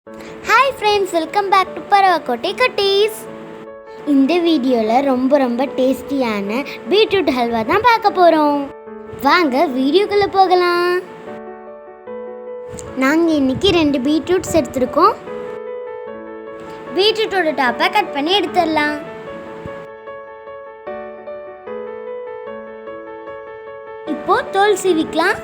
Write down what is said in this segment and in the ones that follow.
Hi friends, welcome back to Paravakkottai kutties. இந்த வீடியோல ரொம்ப டேஸ்டியான பீட்ரூட் ஹல்வா தான் பார்க்க போறோம். வாங்க வீடியோக்குள்ள போகலாம். நாங்க இன்னைக்கு 2 பீட்ரூட்ஸ் எடுத்துருக்கோம். பீட்ரூட்டோட டாப்பை கட் பண்ணி எடுத்துடலாம். இப்போ தோல் சீவிக்கலாம்.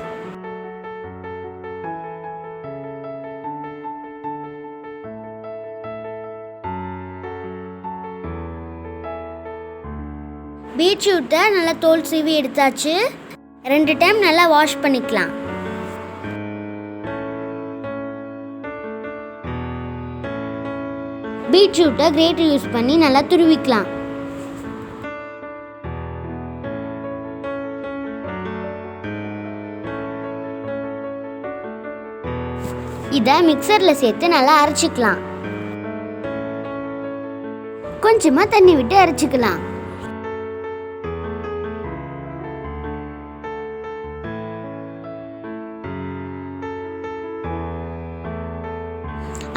பீட்ரூட்டை நல்லா தோல் சீவி எடுத்தாச்சு. 2 டைம் நல்லா வாஷ் பண்ணிக்கலாம். பீட்ரூட்டை கிரேட்டர் யூஸ் பண்ணி நல்லா துருவிக்கலாம். இதை மிக்சரில் சேர்த்து நல்லா அரைச்சிக்கலாம். கொஞ்சமா தண்ணி விட்டு அரைச்சிக்கலாம்.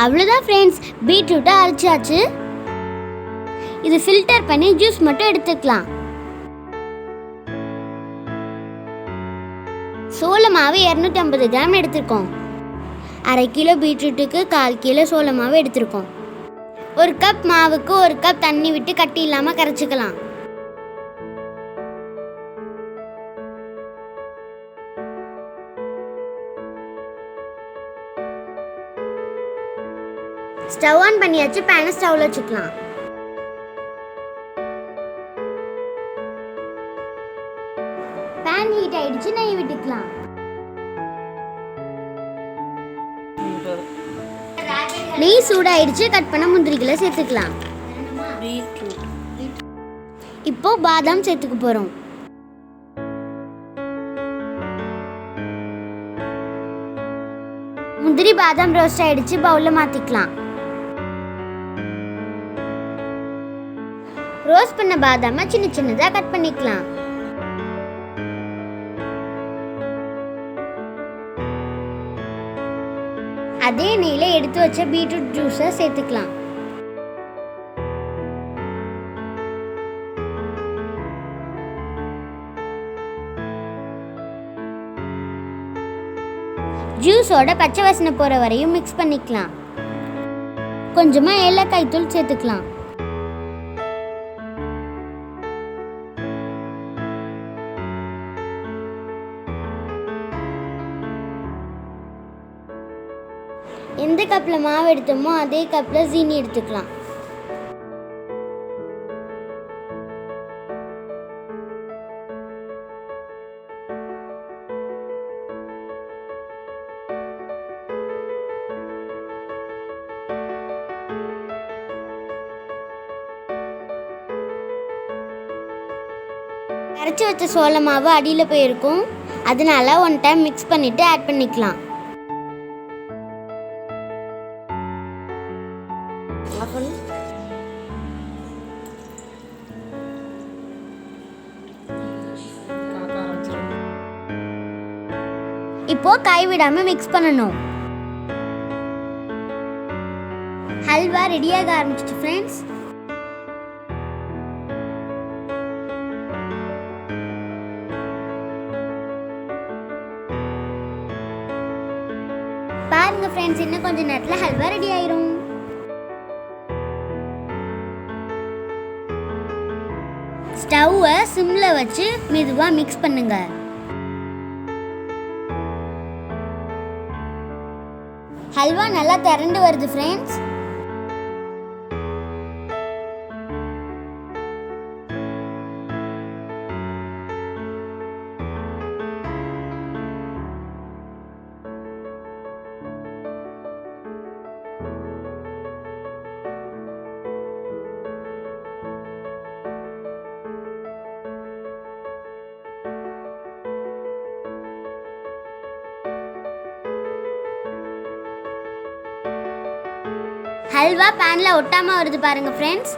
அவ்வளோதான் ஃப்ரெண்ட்ஸ், பீட்ரூட்டை அரைச்சாச்சு. இது ஃபில்டர் பண்ணி ஜூஸ் மட்டும் எடுத்துக்கலாம். சோள மாவு 250 கிராம் எடுத்துருக்கோம். 1/2 கிலோ பீட்ரூட்டுக்கு 1/4 கிலோ சோள மாவு எடுத்துருக்கோம். 1 கப் மாவுக்கு 1 கப் தண்ணி விட்டு கட்டி இல்லாமல் கரைச்சிக்கலாம். ஸ்டவ் ஆன் பண்ணியாச்சு. பேனை ஸ்டவ்ல வச்சுக்கலாம். பேன் ஹீட் ஆயிடுச்சு. நெய் விட்டுக்கலாம். நெய் சூடாயிடுச்சு. கட் பண்ண முந்திரிகளை சேர்த்துக்கலாம். இப்போ பாதாம் சேர்த்துக்க போறோம். முந்திரி பாதாம் ரோஸ்ட் ஆயிடுச்சு. பவுல்ல மாத்திக்கலாம். ரோஸ்ட் பண்ண பாதாம சின்னதா கட் பண்ணிக்கலாம். அதே நெய்ல எடுத்து வச்ச பீட்ரூட் ஜூஸை சேர்த்துக்கலாம். ஜூஸோட பச்சை வாசனை போற வரையும் மிக்ஸ் பண்ணிக்கலாம். கொஞ்சமா ஏலக்காய் தூள் சேர்த்துக்கலாம். எந்த கப்பில் மாவு எடுத்தோமோ அதே கப்பில் சீனி எடுத்துக்கலாம். கரைச்சி வச்ச சோள மாவு அடியில் போயிருக்கும். அதனால 1 டைம் மிக்ஸ் பண்ணிட்டு ஆட் பண்ணிக்கலாம். இப்போ கைவிடாம மிக்ஸ் பண்ணணும். ஹல்வா ரெடியாக ஆரம்பிச்சிச்சு ஃப்ரெண்ட்ஸ். பாருங்க ஃப்ரெண்ட்ஸ், இன்னும் கொஞ்ச நேரத்துல ஹல்வா ரெடி ஆயிரும். ஸ்டவ்வை சிம்ல வச்சு மெதுவா மிக்ஸ் பண்ணுங்க. ஹல்வா நல்லா திரண்டு வருது ஃப்ரெண்ட்ஸ். ஹல்வா பேன்ல ஒட்டாம வருது பாருங்க ஃப்ரெண்ட்ஸ்.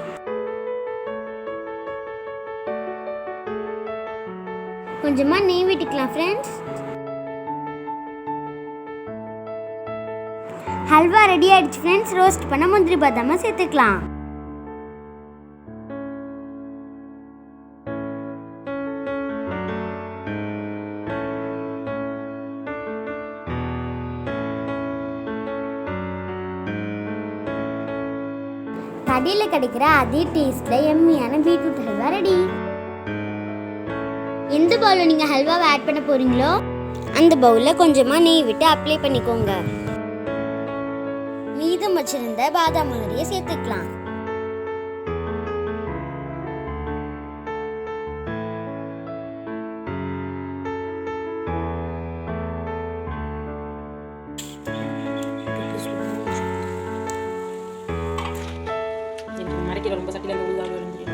கொஞ்சமா நெய் விட்டுக்கலாம் ஃப்ரெண்ட்ஸ். ஹல்வா ரெடி ஆயிடுச்சு ஃப்ரெண்ட்ஸ். ரோஸ்ட் பண்ண முந்திரி பாதாமை சேர்த்துக்கலாம். கடையில் கிடைக்கிற அதே டேஸ்ட்ல எம்மியான பீட்ரூட் ஹல்வா ரெடி. எந்த பவுலில் நீங்கள் ஹல்வாவை ஆட் பண்ண போறீங்களோ அந்த பவுலில் கொஞ்சமாக நெய் விட்டு அப்ளை பண்ணிக்கோங்க. மீதம் வச்சிருந்த பாதாம் முந்திரியை சேர்த்துக்கலாம். ரொம்ப சட்டில உள்ளாக வந்துரும்.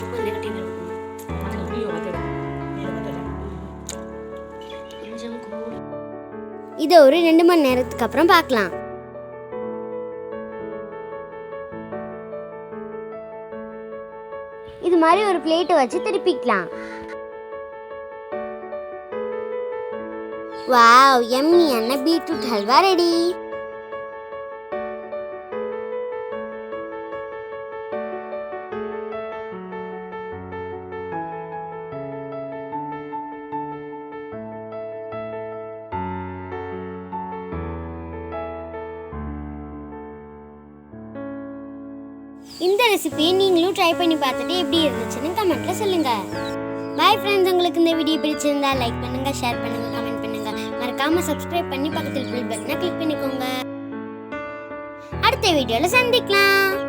ரொம்ப நெகட்டிவ் இருக்கும். கொஞ்சம் வீடியோ பார்த்து கொஞ்சம் கூட இதை ஒரு 2 மணி நேரத்துக்கு அப்புறம் பார்க்கலாம். இது மாதிரி ஒரு பிளேட்டை வச்சு திருப்பிக்கலாம். வாவ், யம்மியான பீட்ரூட் ஹல்வா ரெடி. இந்த ரெசிபியை நீங்களும் ட்ரை பண்ணி பார்த்துட்டு எப்படி இருந்துச்சுன்னு கமெண்ட்ல சொல்லுங்க. Bye friends. உங்களுக்கு இந்த வீடியோ பிடிச்சிருந்தா லைக் பண்ணுங்க, ஷேர் பண்ணுங்க, கமெண்ட் பண்ணுங்க. மறக்காம சப்ஸ்கிரைப் பண்ணி பக்கத்தில் பெல் பட்டனை கிளிக் பண்ணிக்கோங்க. அடுத்த வீடியோல சந்திக்கலாம்.